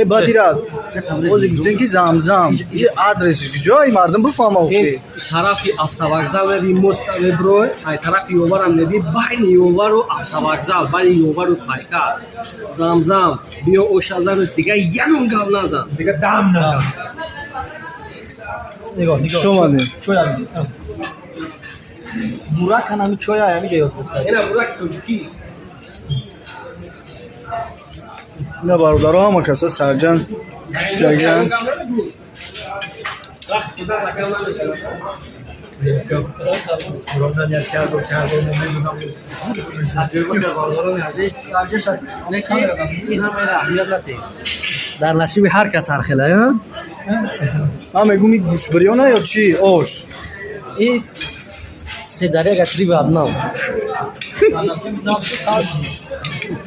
بدیرد اوزی گفتن که زمزم یه آدرسش کجایی مردم بفهمه اوکی طرفی автовокзал ви моставе бро ай طرفی یوورم نبی بین یوور و автовокзал بین یوور و پایکا زمزم بیا اوشازر دیگه یگون گاو نزن دیگه دم نزن نگاه شما ده چوی هم بورک هنمی چوی همی جا یاد گفته اینا برک توجکی نه برادر همه کسا سرجن دوستگن در نصیب هر کس هر خیلی همه گومی گوش بریانه یا چی؟ آش این سه دره گشری به ادنام